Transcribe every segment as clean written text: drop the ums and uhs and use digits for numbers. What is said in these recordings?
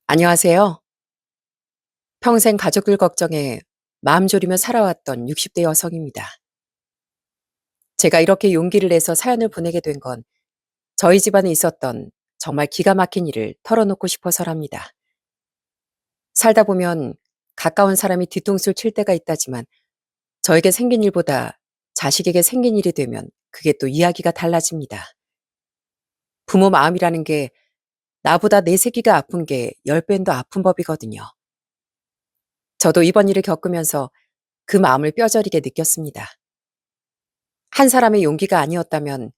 안녕하세요. 평생 가족들 걱정에 마음 졸이며 살아왔던 60대 여성입니다. 제가 이렇게 용기를 내서 사연을 보내게 된 건 저희 집안에 있었던 정말 기가 막힌 일을 털어놓고 싶어서랍니다. 살다 보면 가까운 사람이 뒤통수를 칠 때가 있다지만 저에게 생긴 일보다 자식에게 생긴 일이 되면 그게 또 이야기가 달라집니다. 부모 마음이라는 게 나보다 내 새끼가 아픈 게 10배는 더 아픈 법이거든요. 저도 이번 일을 겪으면서 그 마음을 뼈저리게 느꼈습니다. 한 사람의 용기가 아니었다면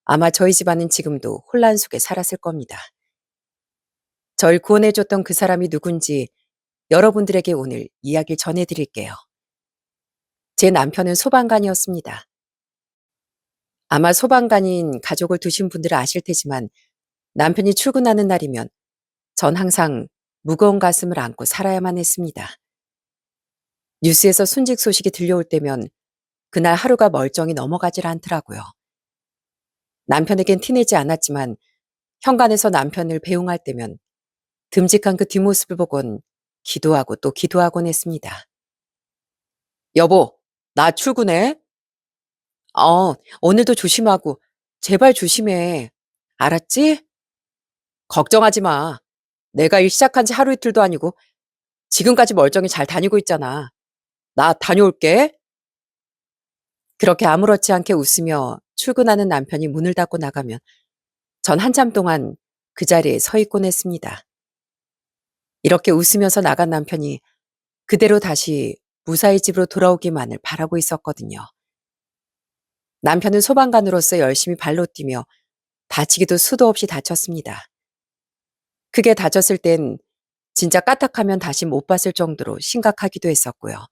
아마 저희 집안은 지금도 혼란 속에 살았을 겁니다. 절 구원해줬던 그 사람이 누군지 여러분들에게 오늘 이야기를 전해드릴게요. 제 남편은 소방관이었습니다. 아마 소방관인 가족을 두신 분들은 아실 테지만 남편이 출근하는 날이면 전 항상 무거운 가슴을 안고 살아야만 했습니다. 뉴스에서 순직 소식이 들려올 때면 그날 하루가 멀쩡히 넘어가질 않더라고요. 남편에겐 티내지 않았지만 현관에서 남편을 배웅할 때면 듬직한 그 뒷모습을 보곤 기도하고 또 기도하곤 했습니다. 여보, 나 출근해. 오늘도 조심하고 제발 조심해. 알았지? 걱정하지 마. 내가 일 시작한 지 하루 이틀도 아니고 지금까지 멀쩡히 잘 다니고 있잖아. 나 다녀올게. 그렇게 아무렇지 않게 웃으며 출근하는 남편이 문을 닫고 나가면 전 한참 동안 그 자리에 서 있곤 했습니다. 이렇게 웃으면서 나간 남편이 그대로 다시 무사히 집으로 돌아오기만을 바라고 있었거든요. 남편은 소방관으로서 열심히 발로 뛰며 다치기도 수도 없이 다쳤습니다. 크게 다쳤을 땐 진짜 까딱하면 다시 못 봤을 정도로 심각하기도 했었고요.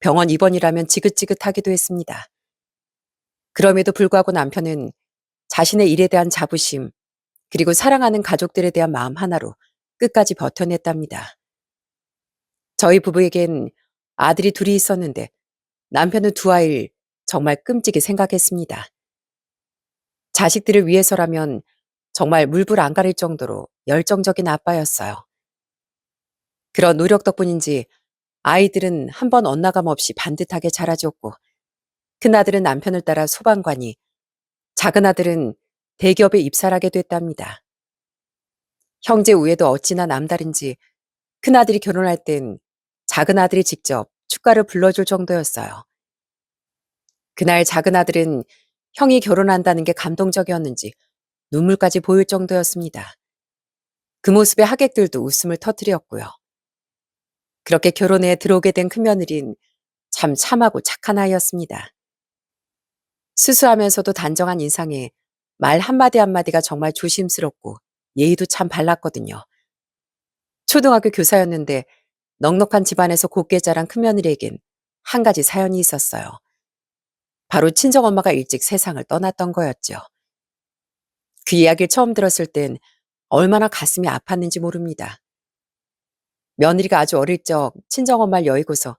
병원 입원이라면 지긋지긋하기도 했습니다. 그럼에도 불구하고 남편은 자신의 일에 대한 자부심, 그리고 사랑하는 가족들에 대한 마음 하나로 끝까지 버텨냈답니다. 저희 부부에겐 아들이 둘이 있었는데 남편은 두 아이를 정말 끔찍이 생각했습니다. 자식들을 위해서라면 정말 물불 안 가릴 정도로 열정적인 아빠였어요. 그런 노력 덕분인지 아이들은 한 번 엇나감 없이 반듯하게 자라줬고 큰아들은 남편을 따라 소방관이, 작은아들은 대기업에 입사하게 됐답니다. 형제 우애도 어찌나 남다른지 큰아들이 결혼할 땐 작은아들이 직접 축가를 불러줄 정도였어요. 그날 작은아들은 형이 결혼한다는 게 감동적이었는지 눈물까지 보일 정도였습니다. 그 모습에 하객들도 웃음을 터뜨렸고요. 그렇게 결혼에 들어오게 된 큰며느린 참 참하고 착한 아이였습니다. 수수하면서도 단정한 인상에 말 한마디 한마디가 정말 조심스럽고 예의도 참 발랐거든요. 초등학교 교사였는데 넉넉한 집안에서 곱게 자란 큰며느리에겐 한 가지 사연이 있었어요. 바로 친정엄마가 일찍 세상을 떠났던 거였죠. 그 이야기를 처음 들었을 땐 얼마나 가슴이 아팠는지 모릅니다. 며느리가 아주 어릴 적 친정엄마를 여의고서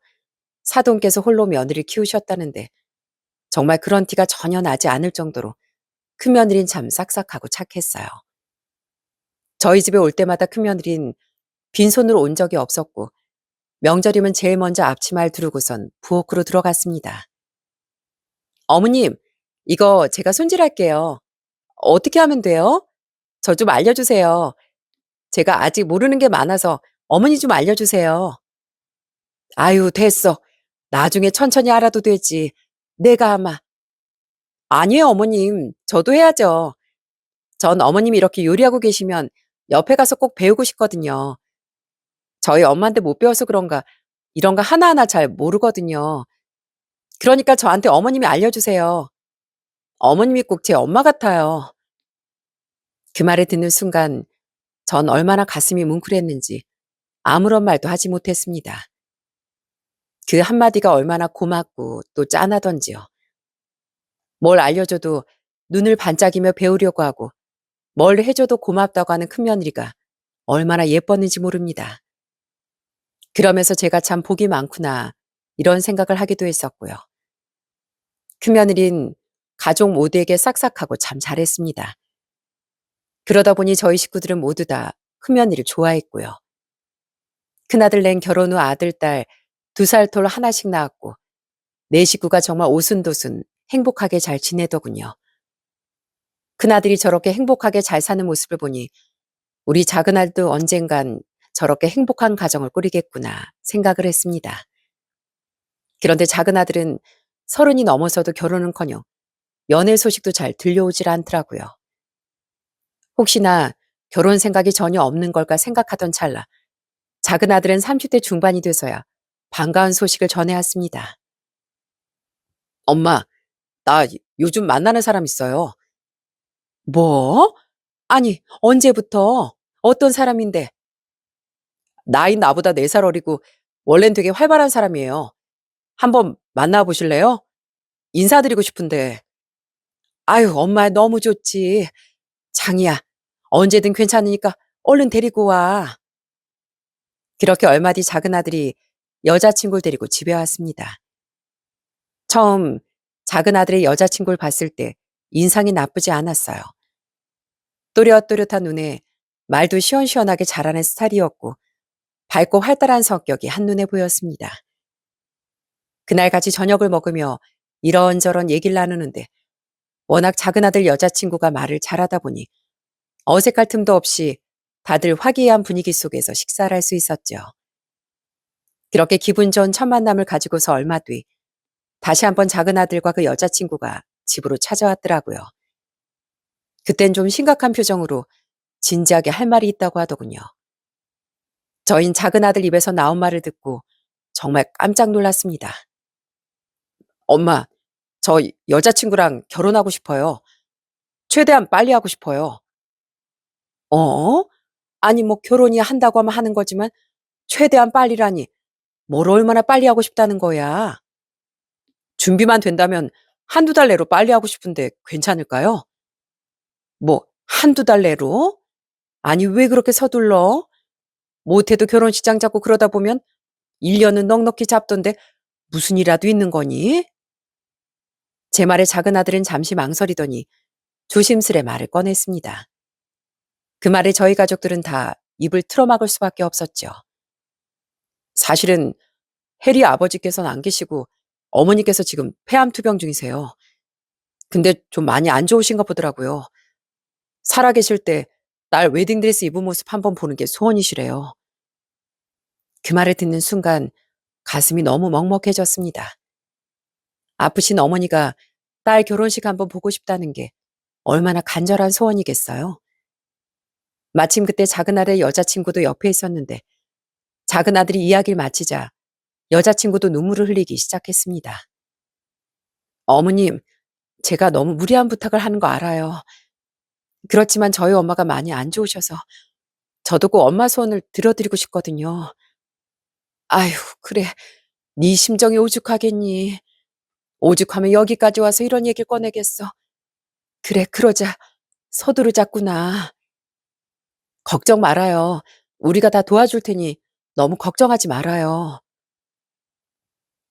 사돈께서 홀로 며느리를 키우셨다는데 정말 그런 티가 전혀 나지 않을 정도로 큰며느린 참 싹싹하고 착했어요. 저희 집에 올 때마다 큰며느린 빈손으로 온 적이 없었고 명절이면 제일 먼저 앞치마를 두르고선 부엌으로 들어갔습니다. 어머님, 이거 제가 손질할게요. 어떻게 하면 돼요? 저 좀 알려주세요. 제가 아직 모르는 게 많아서 어머니 좀 알려주세요. 아유, 됐어. 나중에 천천히 알아도 되지. 내가 아마. 아니에요, 어머님. 저도 해야죠. 전 어머님이 이렇게 요리하고 계시면 옆에 가서 꼭 배우고 싶거든요. 저희 엄마한테 못 배워서 그런가 이런 거 하나하나 잘 모르거든요. 그러니까 저한테 어머님이 알려주세요. 어머님이 꼭 제 엄마 같아요. 그 말을 듣는 순간 전 얼마나 가슴이 뭉클했는지 아무런 말도 하지 못했습니다. 그 한마디가 얼마나 고맙고 또 짠하던지요. 뭘 알려줘도 눈을 반짝이며 배우려고 하고 뭘 해줘도 고맙다고 하는 큰며느리가 얼마나 예뻤는지 모릅니다. 그러면서 제가 참 복이 많구나 이런 생각을 하기도 했었고요. 큰며느린 가족 모두에게 싹싹하고 참 잘했습니다. 그러다 보니 저희 식구들은 모두 다 큰며느리를 좋아했고요. 큰아들 낸 결혼 후 아들, 딸 2살 톨 하나씩 낳았고 내 식구가 정말 오순도순 행복하게 잘 지내더군요. 큰아들이 저렇게 행복하게 잘 사는 모습을 보니 우리 작은아들도 언젠간 저렇게 행복한 가정을 꾸리겠구나 생각을 했습니다. 그런데 작은아들은 30이 넘어서도 결혼은커녕 연애 소식도 잘 들려오질 않더라고요. 혹시나 결혼 생각이 전혀 없는 걸까 생각하던 찰나 작은아들은 30대 중반이 돼서야 반가운 소식을 전해왔습니다. 엄마, 나 요즘 만나는 사람 있어요. 뭐? 아니, 언제부터? 어떤 사람인데? 나이 나보다 4살 어리고 원래는 되게 활발한 사람이에요. 한번 만나보실래요? 인사드리고 싶은데. 아유, 엄마 너무 좋지. 장이야. 언제든 괜찮으니까 얼른 데리고 와. 그렇게 얼마 뒤 작은아들이 여자친구를 데리고 집에 왔습니다. 처음 작은아들의 여자친구를 봤을 때 인상이 나쁘지 않았어요. 또렷또렷한 눈에 말도 시원시원하게 잘하는 스타일이었고 밝고 활달한 성격이 한눈에 보였습니다. 그날 같이 저녁을 먹으며 이런저런 얘기를 나누는데 워낙 작은아들 여자친구가 말을 잘하다 보니 어색할 틈도 없이 다들 화기애애한 분위기 속에서 식사를 할 수 있었죠. 그렇게 기분 좋은 첫 만남을 가지고서 얼마 뒤 다시 한번 작은아들과 그 여자친구가 집으로 찾아왔더라고요. 그땐 좀 심각한 표정으로 진지하게 할 말이 있다고 하더군요. 저흰 작은아들 입에서 나온 말을 듣고 정말 깜짝 놀랐습니다. 엄마, 저 여자친구랑 결혼하고 싶어요. 최대한 빨리 하고 싶어요. 어? 아니 뭐 결혼이 한다고 하면 하는 거지만 최대한 빨리라니 뭘 얼마나 빨리 하고 싶다는 거야. 준비만 된다면 1~2달 내로 빨리 하고 싶은데 괜찮을까요? 뭐 1~2달 내로? 아니 왜 그렇게 서둘러? 못해도 결혼식장 잡고 그러다 보면 1년은 넉넉히 잡던데 무슨 일이라도 있는 거니? 제 말에 작은아들은 잠시 망설이더니 조심스레 말을 꺼냈습니다. 그 말에 저희 가족들은 다 입을 틀어막을 수밖에 없었죠. 사실은 해리 아버지께서는 안 계시고 어머니께서 지금 폐암 투병 중이세요. 근데 좀 많이 안 좋으신가 보더라고요. 살아계실 때 딸 웨딩드레스 입은 모습 한번 보는 게 소원이시래요. 그 말을 듣는 순간 가슴이 너무 먹먹해졌습니다. 아프신 어머니가 딸 결혼식 한번 보고 싶다는 게 얼마나 간절한 소원이겠어요. 마침 그때 작은아들의 여자친구도 옆에 있었는데 작은아들이 이야기를 마치자 여자친구도 눈물을 흘리기 시작했습니다. 어머님, 제가 너무 무리한 부탁을 하는 거 알아요. 그렇지만 저희 엄마가 많이 안 좋으셔서 저도 꼭 엄마 소원을 들어드리고 싶거든요. 아휴, 그래. 네 심정이 오죽하겠니. 오죽하면 여기까지 와서 이런 얘기를 꺼내겠어. 그래, 그러자. 서두르자꾸나. 걱정 말아요. 우리가 다 도와줄 테니 너무 걱정하지 말아요.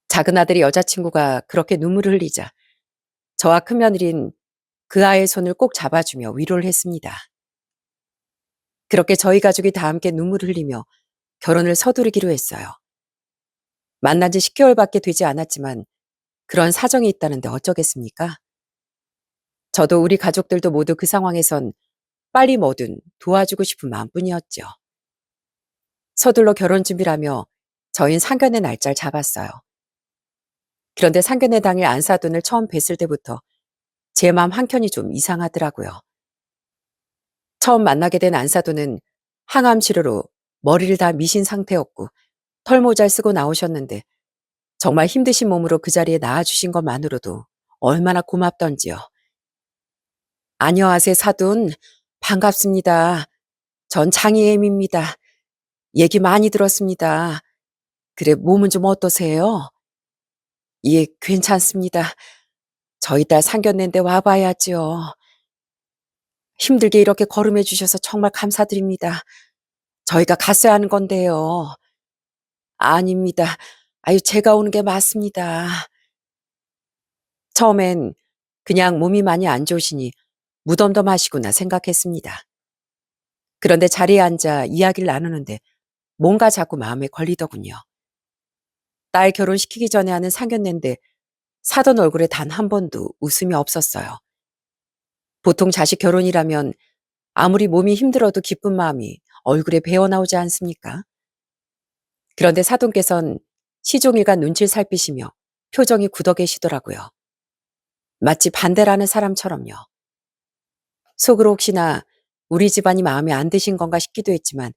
작은아들의 여자친구가 그렇게 눈물을 흘리자 저와 큰며느린 그 아이의 손을 꼭 잡아주며 위로를 했습니다. 그렇게 저희 가족이 다 함께 눈물을 흘리며 결혼을 서두르기로 했어요. 만난 지 10개월밖에 되지 않았지만 그런 사정이 있다는데 어쩌겠습니까? 저도 우리 가족들도 모두 그 상황에선 빨리 뭐든 도와주고 싶은 마음뿐이었죠. 서둘러 결혼 준비를 하며 저희는 상견례 날짜를 잡았어요. 그런데 상견례 당일 안사돈을 처음 뵀을 때부터 제 마음 한켠이 좀 이상하더라고요. 처음 만나게 된 안사돈은 항암 치료로 머리를 다 미신 상태였고 털모자를 쓰고 나오셨는데 정말 힘드신 몸으로 그 자리에 나와주신 것만으로도 얼마나 고맙던지요. 안녕하세요, 사돈. 반갑습니다. 전 장희엠입니다. 얘기 많이 들었습니다. 그래, 몸은 좀 어떠세요? 예, 괜찮습니다. 저희 딸 상견례인데 와봐야죠. 힘들게 이렇게 걸음해 주셔서 정말 감사드립니다. 저희가 갔어야 하는 건데요. 아닙니다. 아유, 제가 오는 게 맞습니다. 처음엔 그냥 몸이 많이 안 좋으시니 무덤덤하시구나 생각했습니다. 그런데 자리에 앉아 이야기를 나누는데 뭔가 자꾸 마음에 걸리더군요. 딸 결혼시키기 전에 하는 상견례인데 사돈 얼굴에 단 한 번도 웃음이 없었어요. 보통 자식 결혼이라면 아무리 몸이 힘들어도 기쁜 마음이 얼굴에 배어나오지 않습니까? 그런데 사돈께선 시종일관 눈치를 살피시며 표정이 굳어 계시더라고요. 마치 반대라는 사람처럼요. 속으로 혹시나 우리 집안이 마음에 안 드신 건가 싶기도 했지만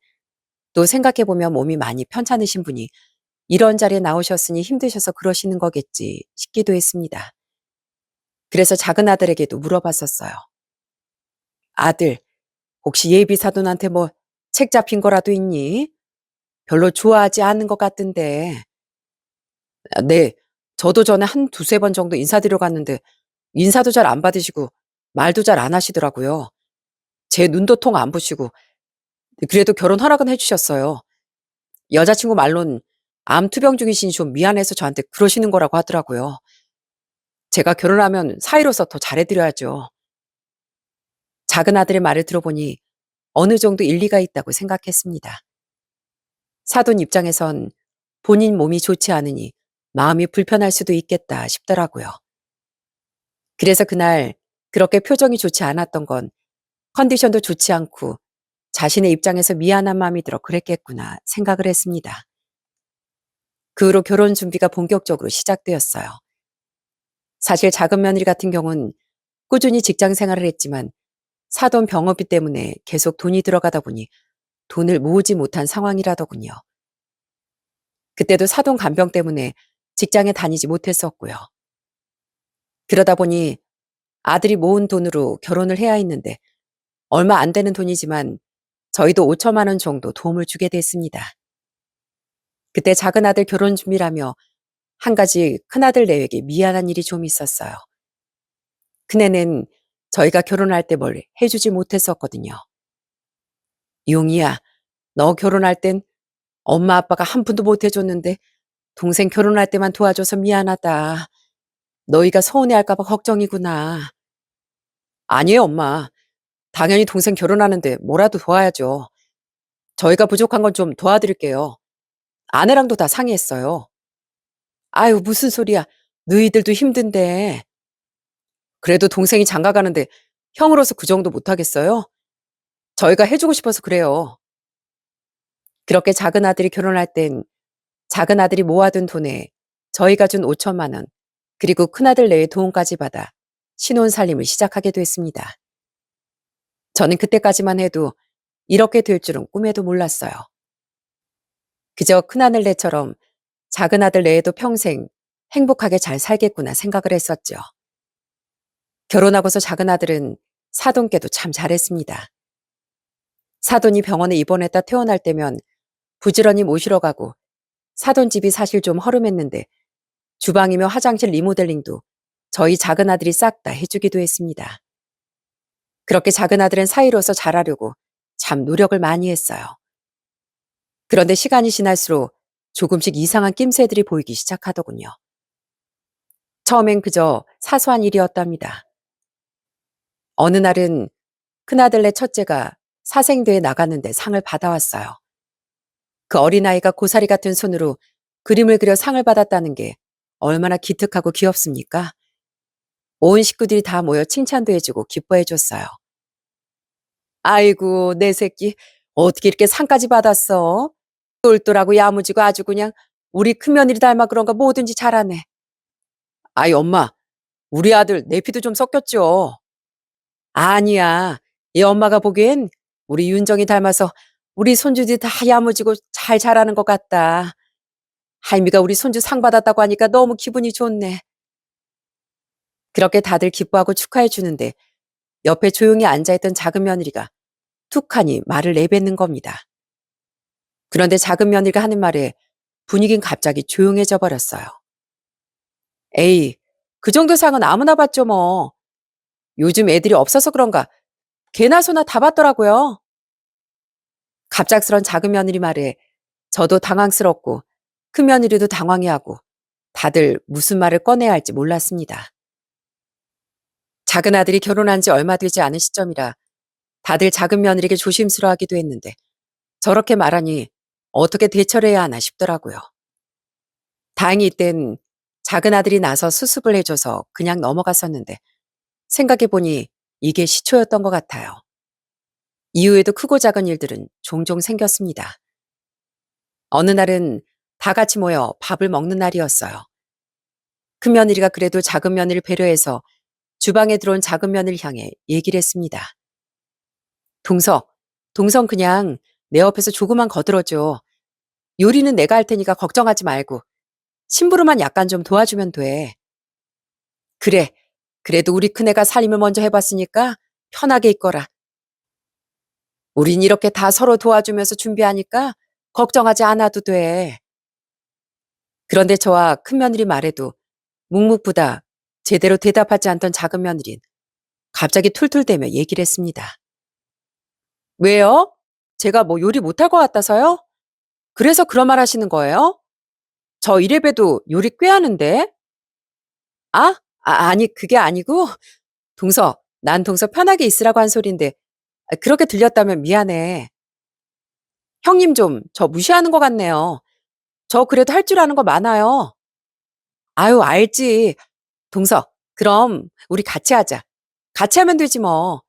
또 생각해보면 몸이 많이 편찮으신 분이 이런 자리에 나오셨으니 힘드셔서 그러시는 거겠지 싶기도 했습니다. 그래서 작은 아들에게도 물어봤었어요. 아들, 혹시 예비 사돈한테 뭐 책 잡힌 거라도 있니? 별로 좋아하지 않는 것 같던데. 아, 네, 저도 전에 한 두세 번 정도 인사드려 갔는데 인사도 잘 안 받으시고 말도 잘 안 하시더라고요. 제 눈도 통 안 부시고 그래도 결혼 허락은 해주셨어요. 여자친구 말론 암 투병 중이시니 좀 미안해서 저한테 그러시는 거라고 하더라고요. 제가 결혼하면 사위로서 더 잘해드려야죠. 작은 아들의 말을 들어보니 어느 정도 일리가 있다고 생각했습니다. 사돈 입장에선 본인 몸이 좋지 않으니 마음이 불편할 수도 있겠다 싶더라고요. 그래서 그날 그렇게 표정이 좋지 않았던 건 컨디션도 좋지 않고 자신의 입장에서 미안한 마음이 들어 그랬겠구나 생각을 했습니다. 그 후로 결혼 준비가 본격적으로 시작되었어요. 사실 작은 며느리 같은 경우는 꾸준히 직장 생활을 했지만 사돈 병원비 때문에 계속 돈이 들어가다 보니 돈을 모으지 못한 상황이라더군요. 그때도 사돈 간병 때문에 직장에 다니지 못했었고요. 그러다 보니 아들이 모은 돈으로 결혼을 해야 했는데 얼마 안 되는 돈이지만 저희도 5천만 원 정도 도움을 주게 됐습니다. 그때 작은 아들 결혼 준비라며 한 가지 큰아들 내외에게 미안한 일이 좀 있었어요. 큰애는 저희가 결혼할 때 뭘 해주지 못했었거든요. 용이야, 너 결혼할 땐 엄마 아빠가 한 푼도 못 해줬는데 동생 결혼할 때만 도와줘서 미안하다. 너희가 서운해할까 봐 걱정이구나. 아니에요, 엄마. 당연히 동생 결혼하는데 뭐라도 도와야죠. 저희가 부족한 건 좀 도와드릴게요. 아내랑도 다 상의했어요. 아유, 무슨 소리야. 너희들도 힘든데. 그래도 동생이 장가 가는데 형으로서 그 정도 못하겠어요? 저희가 해주고 싶어서 그래요. 그렇게 작은 아들이 결혼할 땐 작은 아들이 모아둔 돈에 저희가 준 5천만 원, 그리고 큰아들 내외 도움까지 받아 신혼 살림을 시작하게 됐습니다. 저는 그때까지만 해도 이렇게 될 줄은 꿈에도 몰랐어요. 그저 큰아들 내처럼 작은 아들 내에도 평생 행복하게 잘 살겠구나 생각을 했었죠. 결혼하고서 작은 아들은 사돈께도 참 잘했습니다. 사돈이 병원에 입원했다 퇴원할 때면 부지런히 모시러 가고 사돈 집이 사실 좀 허름했는데 주방이며 화장실 리모델링도 저희 작은 아들이 싹 다 해주기도 했습니다. 그렇게 작은 아들은 사위로서 잘하려고 참 노력을 많이 했어요. 그런데 시간이 지날수록 조금씩 이상한 낌새들이 보이기 시작하더군요. 처음엔 그저 사소한 일이었답니다. 어느 날은 큰아들네 첫째가 사생대에 나갔는데 상을 받아왔어요. 그 어린아이가 고사리 같은 손으로 그림을 그려 상을 받았다는 게 얼마나 기특하고 귀엽습니까? 온 식구들이 다 모여 칭찬도 해주고 기뻐해줬어요. 아이고, 내 새끼 어떻게 이렇게 상까지 받았어? 똘똘하고 야무지고 아주 그냥 우리 큰며느리 닮아 그런가 뭐든지 잘하네. 아이, 엄마, 우리 아들 내 피도 좀 섞였죠. 아니야, 이 엄마가 보기엔 우리 윤정이 닮아서 우리 손주들이 다 야무지고 잘 자라는 것 같다. 할미가 우리 손주 상 받았다고 하니까 너무 기분이 좋네. 그렇게 다들 기뻐하고 축하해 주는데 옆에 조용히 앉아있던 작은 며느리가 툭하니 말을 내뱉는 겁니다. 그런데 작은 며느리가 하는 말에 분위기는 갑자기 조용해져 버렸어요. 에이, 그 정도 상은 아무나 받죠 뭐. 요즘 애들이 없어서 그런가 개나 소나 다 받더라고요. 갑작스런 작은 며느리 말에 저도 당황스럽고 큰 며느리도 당황해하고 다들 무슨 말을 꺼내야 할지 몰랐습니다. 작은 아들이 결혼한 지 얼마 되지 않은 시점이라 다들 작은 며느리에게 조심스러워하기도 했는데 저렇게 말하니 어떻게 대처를 해야 하나 싶더라고요. 다행히 이땐 작은 아들이 나서 수습을 해줘서 그냥 넘어갔었는데 생각해보니 이게 시초였던 것 같아요. 이후에도 크고 작은 일들은 종종 생겼습니다. 어느 날은 다 같이 모여 밥을 먹는 날이었어요. 큰 며느리가 그래도 작은 며느리를 배려해서 주방에 들어온 작은 며느리를 향해 얘기를 했습니다. 동서, 동선 그냥 내 옆에서 조금만 거들어줘. 요리는 내가 할 테니까 걱정하지 말고 심부름만 약간 좀 도와주면 돼. 그래, 그래도 우리 큰애가 살림을 먼저 해봤으니까 편하게 있거라. 우린 이렇게 다 서로 도와주면서 준비하니까 걱정하지 않아도 돼. 그런데 저와 큰 며느리 말에도 묵묵부답 제대로 대답하지 않던 작은 며느린 갑자기 툴툴대며 얘기를 했습니다. 왜요? 제가 뭐 요리 못할 것 같아서요? 그래서 그런 말 하시는 거예요? 저 이래봬도 요리 꽤 하는데? 아니 그게 아니고 난 동서 편하게 있으라고 한 소린데 그렇게 들렸다면 미안해. 형님 좀 저 무시하는 것 같네요. 저 그래도 할 줄 아는 거 많아요. 아유 알지. 동서 그럼 우리 같이 하자. 같이 하면 되지 뭐.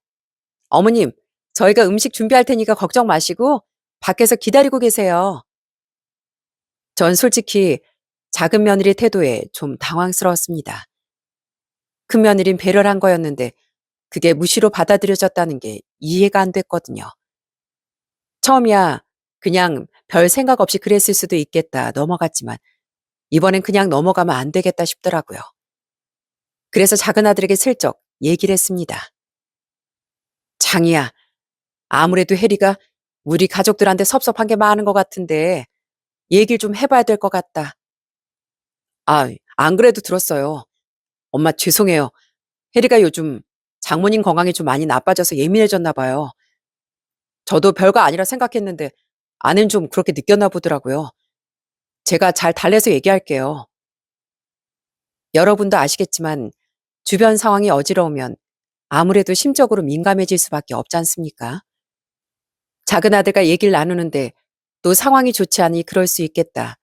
어머님 저희가 음식 준비할 테니까 걱정 마시고 밖에서 기다리고 계세요. 전 솔직히 작은 며느리 태도에 좀 당황스러웠습니다. 큰 며느린 배려를 한 거였는데 그게 무시로 받아들여졌다는 게 이해가 안 됐거든요. 처음이야 그냥 별 생각 없이 그랬을 수도 있겠다 넘어갔지만 이번엔 그냥 넘어가면 안 되겠다 싶더라고요. 그래서 작은 아들에게 슬쩍 얘기를 했습니다. 장이야, 아무래도 혜리가 우리 가족들한테 섭섭한 게 많은 것 같은데 얘기를 좀 해봐야 될 것 같다. 안 그래도 들었어요. 엄마 죄송해요. 혜리가 요즘 장모님 건강이 좀 많이 나빠져서 예민해졌나 봐요. 저도 별거 아니라 생각했는데 아내는 좀 그렇게 느꼈나 보더라고요. 제가 잘 달래서 얘기할게요. 여러분도 아시겠지만 주변 상황이 어지러우면 아무래도 심적으로 민감해질 수밖에 없지 않습니까? 작은 아들과 얘기를 나누는데 또 상황이 좋지 않으니 그럴 수 있겠다.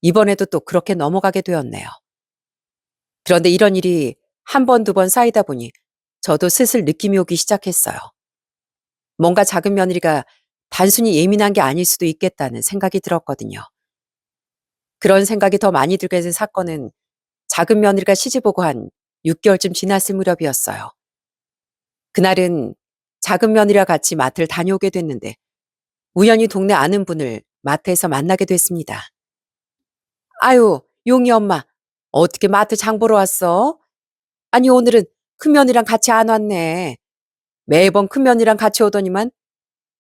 이번에도 또 그렇게 넘어가게 되었네요. 그런데 이런 일이 한 번, 두 번 쌓이다 보니 저도 슬슬 느낌이 오기 시작했어요. 뭔가 작은 며느리가 단순히 예민한 게 아닐 수도 있겠다는 생각이 들었거든요. 그런 생각이 더 많이 들게 된 사건은 작은 며느리가 시집 오고 한 6개월쯤 지났을 무렵이었어요. 그날은 작은 며느리와 같이 마트를 다녀오게 됐는데 우연히 동네 아는 분을 마트에서 만나게 됐습니다. 아유, 용이 엄마, 어떻게 마트 장 보러 왔어? 아니, 오늘은 큰며느리랑 같이 안 왔네. 매번 큰며느리랑 같이 오더니만,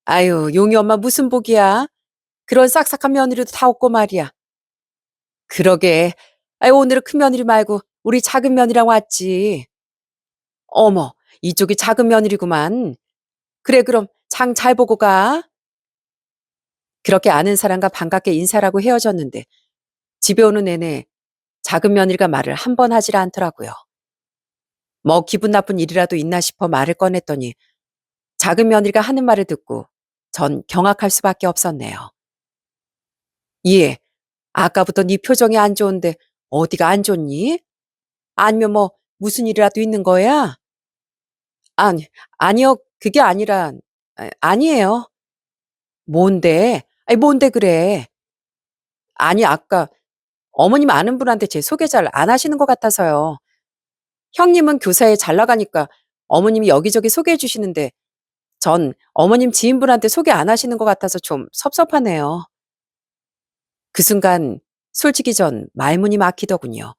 아유, 용이 엄마 무슨 복이야? 그런 싹싹한 며느리도 다 없고 말이야. 그러게, 아유, 오늘은 큰며느리 말고 우리 작은 며느리랑 왔지. 어머, 이쪽이 작은 며느리구만. 그래, 그럼 장 잘 보고 가. 그렇게 아는 사람과 반갑게 인사라고 헤어졌는데 집에 오는 내내 작은 며느리가 말을 한 번 하질 않더라고요. 뭐 기분 나쁜 일이라도 있나 싶어 말을 꺼냈더니 작은 며느리가 하는 말을 듣고 전 경악할 수밖에 없었네요. 예, 아까부터 네 표정이 안 좋은데 어디가 안 좋니? 아니면 뭐 무슨 일이라도 있는 거야? 아니, 아니요, 그게 아니라, 아니에요. 뭔데? 아니, 뭔데 그래? 아니, 아까 어머님 아는 분한테 제 소개 잘 안 하시는 것 같아서요. 형님은 교사에 잘 나가니까 어머님이 여기저기 소개해 주시는데 전 어머님 지인분한테 소개 안 하시는 것 같아서 좀 섭섭하네요. 그 순간 솔직히 전 말문이 막히더군요.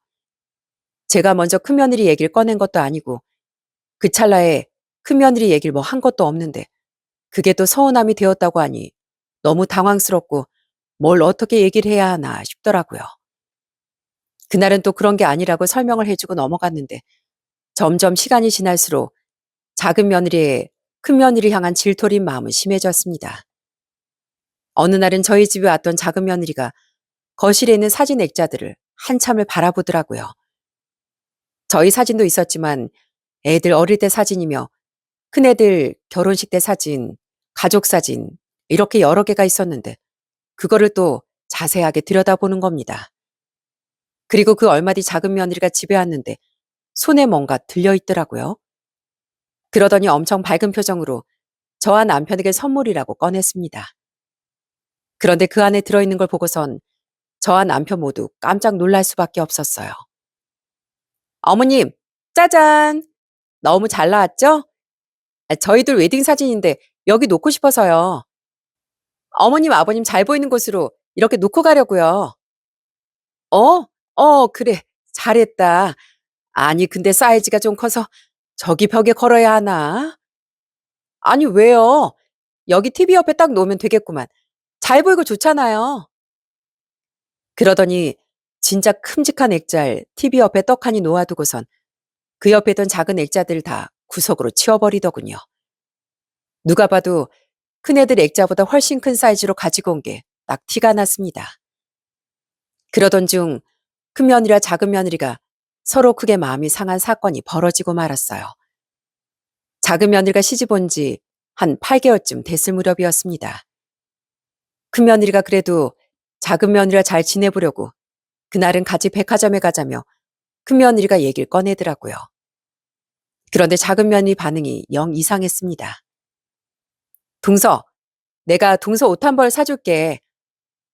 제가 먼저 큰며느리 얘기를 꺼낸 것도 아니고 그 찰나에 큰며느리 얘기를 뭐 한 것도 없는데 그게 또 서운함이 되었다고 하니 너무 당황스럽고 뭘 어떻게 얘기를 해야 하나 싶더라고요. 그날은 또 그런 게 아니라고 설명을 해주고 넘어갔는데 점점 시간이 지날수록 작은 며느리의 큰 며느리 향한 질투린 마음은 심해졌습니다. 어느 날은 저희 집에 왔던 작은 며느리가 거실에 있는 사진 액자들을 한참을 바라보더라고요. 저희 사진도 있었지만 애들 어릴 때 사진이며 큰애들 결혼식 때 사진, 가족 사진, 이렇게 여러 개가 있었는데, 그거를 또 자세하게 들여다보는 겁니다. 그리고 그 얼마 뒤 작은 며느리가 집에 왔는데, 손에 뭔가 들려있더라고요. 그러더니 엄청 밝은 표정으로 저와 남편에게 선물이라고 꺼냈습니다. 그런데 그 안에 들어있는 걸 보고선 저와 남편 모두 깜짝 놀랄 수밖에 없었어요. 어머님, 짜잔! 너무 잘 나왔죠? 저희들 웨딩 사진인데 여기 놓고 싶어서요. 어머님, 아버님 잘 보이는 곳으로 이렇게 놓고 가려고요. 어? 그래. 잘했다. 아니, 근데 사이즈가 좀 커서 저기 벽에 걸어야 하나? 아니, 왜요? 여기 TV 옆에 딱 놓으면 되겠구만. 잘 보이고 좋잖아요. 그러더니 진짜 큼직한 액자를 TV 옆에 떡하니 놓아두고선 그 옆에 있던 작은 액자들 다 구석으로 치워버리더군요. 누가 봐도 큰애들 액자보다 훨씬 큰 사이즈로 가지고 온 게 딱 티가 났습니다. 그러던 중 큰 며느리와 작은 며느리가 서로 크게 마음이 상한 사건이 벌어지고 말았어요. 작은 며느리가 시집 온 지 한 8개월쯤 됐을 무렵이었습니다. 큰 며느리가 그래도 작은 며느리와 잘 지내보려고 그날은 같이 백화점에 가자며 큰 며느리가 얘기를 꺼내더라고요. 그런데 작은 며느리 반응이 영 이상했습니다. 동서, 내가 동서 옷 한 벌 사줄게.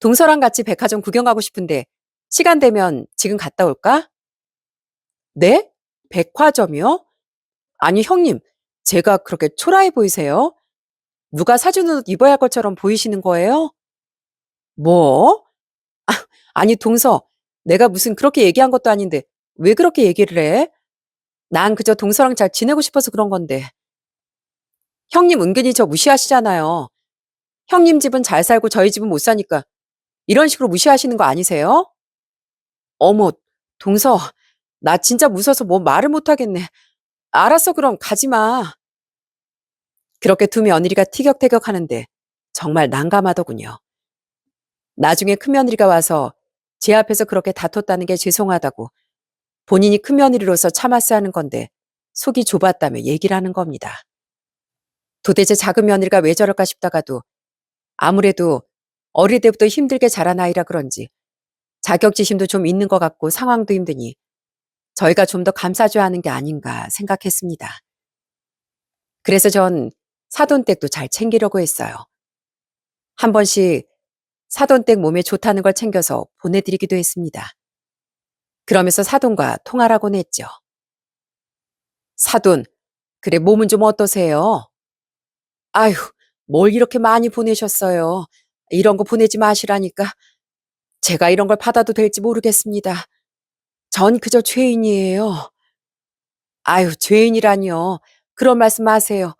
동서랑 같이 백화점 구경 가고 싶은데 시간 되면 지금 갔다 올까? 네? 백화점이요? 아니, 형님, 제가 그렇게 초라해 보이세요? 누가 사주는 옷 입어야 할 것처럼 보이시는 거예요? 뭐? 아니, 동서, 내가 무슨 그렇게 얘기한 것도 아닌데 왜 그렇게 얘기를 해? 난 그저 동서랑 잘 지내고 싶어서 그런 건데. 형님 은근히 저 무시하시잖아요. 형님 집은 잘 살고 저희 집은 못 사니까 이런 식으로 무시하시는 거 아니세요? 어머, 동서, 나 진짜 무서워서 뭐 말을 못 하겠네. 알았어, 그럼 가지 마. 그렇게 두 며느리가 티격태격 하는데 정말 난감하더군요. 나중에 큰며느리가 와서 제 앞에서 그렇게 다퉜다는 게 죄송하다고 본인이 큰며느리로서 참았어야 하는 건데 속이 좁았다며 얘기를 하는 겁니다. 도대체 작은 며느리가 왜 저럴까 싶다가도 아무래도 어릴 때부터 힘들게 자란 아이라 그런지 자격지심도 좀 있는 것 같고 상황도 힘드니 저희가 좀 더 감싸줘야 하는 게 아닌가 생각했습니다. 그래서 전 사돈댁도 잘 챙기려고 했어요. 한 번씩 사돈댁 몸에 좋다는 걸 챙겨서 보내드리기도 했습니다. 그러면서 사돈과 통화라곤 했죠. 사돈, 그래 몸은 좀 어떠세요? 아휴, 뭘 이렇게 많이 보내셨어요. 이런 거 보내지 마시라니까. 제가 이런 걸 받아도 될지 모르겠습니다. 전 그저 죄인이에요. 아유, 죄인이라니요. 그런 말씀 마세요.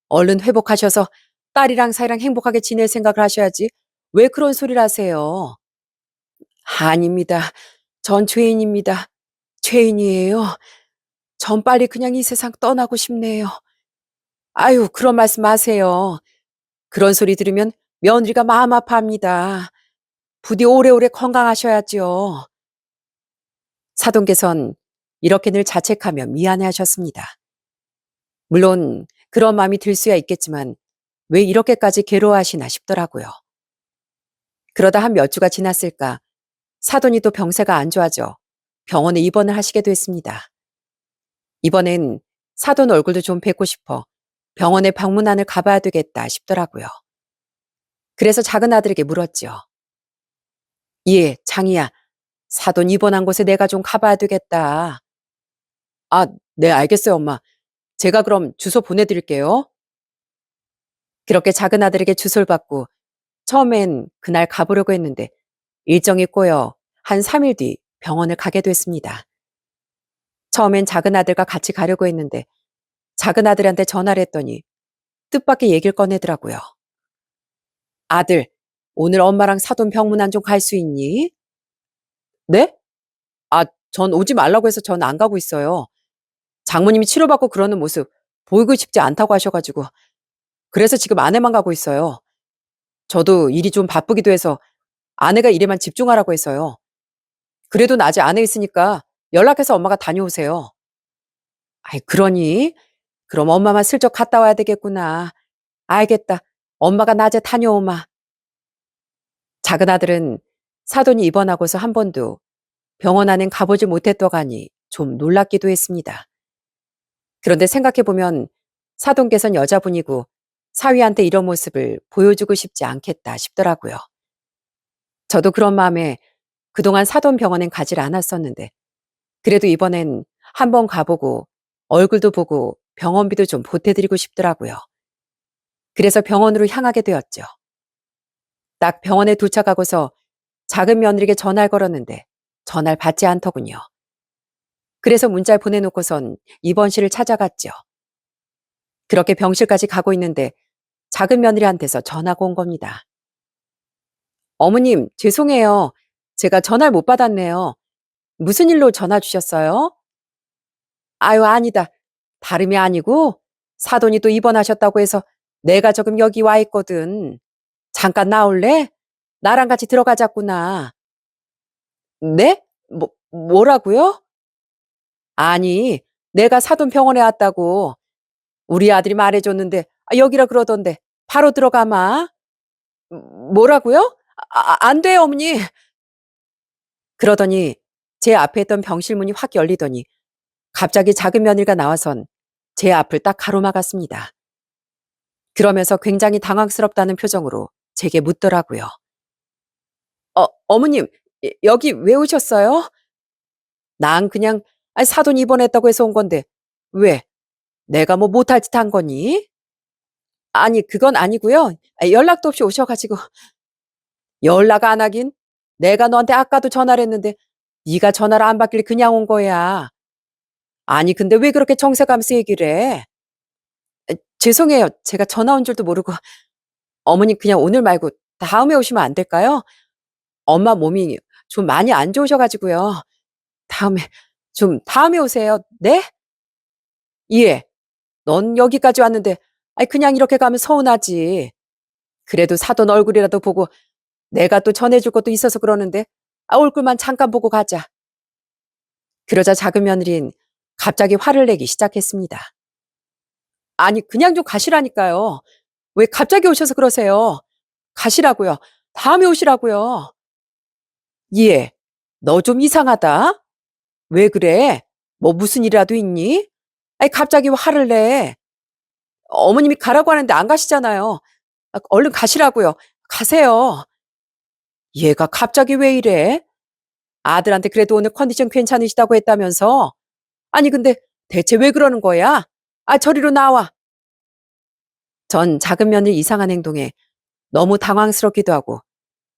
얼른 회복하셔서 딸이랑 사이랑 행복하게 지낼 생각을 하셔야지. 왜 그런 소리를 하세요? 아닙니다. 전 죄인입니다. 죄인이에요. 전 빨리 그냥 이 세상 떠나고 싶네요. 아유, 그런 말씀 마세요. 그런 소리 들으면 며느리가 마음 아파합니다. 부디 오래오래 건강하셔야죠. 사돈께선 이렇게 늘 자책하며 미안해 하셨습니다. 물론 그런 마음이 들 수야 있겠지만 왜 이렇게까지 괴로워하시나 싶더라고요. 그러다 한 몇 주가 지났을까 사돈이 또 병세가 안 좋아져 병원에 입원을 하시게 됐습니다. 이번엔 사돈 얼굴도 좀 뵙고 싶어 병원에 방문안을 가봐야 되겠다 싶더라고요. 그래서 작은 아들에게 물었죠. 예, 장이야. 사돈 입원한 곳에 내가 좀 가봐야 되겠다. 아, 네, 알겠어요, 엄마. 제가 그럼 주소 보내드릴게요. 그렇게 작은 아들에게 주소를 받고 처음엔 그날 가보려고 했는데 일정이 꼬여 한 3일 뒤 병원을 가게 됐습니다. 처음엔 작은 아들과 같이 가려고 했는데 작은 아들한테 전화를 했더니 뜻밖의 얘기를 꺼내더라고요. 아들, 오늘 엄마랑 사돈 병문안 좀 갈 수 있니? 네? 아, 전 오지 말라고 해서 전 안 가고 있어요. 장모님이 치료받고 그러는 모습 보이고 싶지 않다고 하셔가지고 그래서 지금 아내만 가고 있어요. 저도 일이 좀 바쁘기도 해서 아내가 일에만 집중하라고 해서요. 그래도 낮에 아내 있으니까 연락해서 엄마가 다녀오세요. 아이, 그러니? 그럼 엄마만 슬쩍 갔다 와야 되겠구나. 알겠다. 엄마가 낮에 다녀오마. 작은 아들은 사돈이 입원하고서 한 번도 병원 안엔 가보지 못했더가니 좀 놀랍기도 했습니다. 그런데 생각해보면 사돈께서는 여자분이고 사위한테 이런 모습을 보여주고 싶지 않겠다 싶더라고요. 저도 그런 마음에 그동안 사돈 병원엔 가질 않았었는데 그래도 이번엔 한번 가보고 얼굴도 보고 병원비도 좀 보태드리고 싶더라고요. 그래서 병원으로 향하게 되었죠. 딱 병원에 도착하고서 작은 며느리에게 전화를 걸었는데 전화를 받지 않더군요. 그래서 문자를 보내놓고선 입원실을 찾아갔죠. 그렇게 병실까지 가고 있는데 작은 며느리한테서 전화가 온 겁니다. 어머님, 죄송해요. 제가 전화를 못 받았네요. 무슨 일로 전화 주셨어요? 아유, 아니다. 다름이 아니고 사돈이 또 입원하셨다고 해서 내가 조금 여기 와 있거든. 잠깐 나올래? 나랑 같이 들어가자꾸나. 네? 뭐라고요? 아니, 내가 사돈 병원에 왔다고 우리 아들이 말해줬는데 여기라 그러던데 바로 들어가마. 뭐라고요? 안 돼요, 어머니. 그러더니 제 앞에 있던 병실 문이 확 열리더니 갑자기 작은 며느리가 나와선 제 앞을 딱 가로막았습니다. 그러면서 굉장히 당황스럽다는 표정으로 제게 묻더라고요. 어머님, 여기 왜 오셨어요? 난 그냥 사돈 입원했다고 해서 온 건데 왜? 내가 뭐 못할 짓 한 거니? 아니, 그건 아니고요. 연락도 없이 오셔가지고 연락 안 하긴? 내가 너한테 아까도 전화를 했는데 네가 전화를 안 받길래 그냥 온 거야. 아니, 근데 왜 그렇게 정색하면서 얘기를 해? 죄송해요. 제가 전화 온 줄도 모르고. 어머니 그냥 오늘 말고 다음에 오시면 안 될까요? 엄마 몸이 좀 많이 안 좋으셔가지고요. 다음에, 다음에 오세요. 네? 예. 넌 여기까지 왔는데, 그냥 이렇게 가면 서운하지. 그래도 사돈 얼굴이라도 보고 내가 또 전해줄 것도 있어서 그러는데, 얼굴만 잠깐 보고 가자. 그러자 작은 며느린 갑자기 화를 내기 시작했습니다. 아니, 그냥 좀 가시라니까요. 왜 갑자기 오셔서 그러세요? 가시라고요. 다음에 오시라고요. 예. 너 좀 이상하다. 왜 그래? 뭐 무슨 일이라도 있니? 갑자기 화를 내. 어머님이 가라고 하는데 안 가시잖아요. 얼른 가시라고요. 가세요. 얘가 갑자기 왜 이래? 아들한테 그래도 오늘 컨디션 괜찮으시다고 했다면서? 아니, 근데 대체 왜 그러는 거야? 저리로 나와. 전 작은 며느리 이상한 행동에 너무 당황스럽기도 하고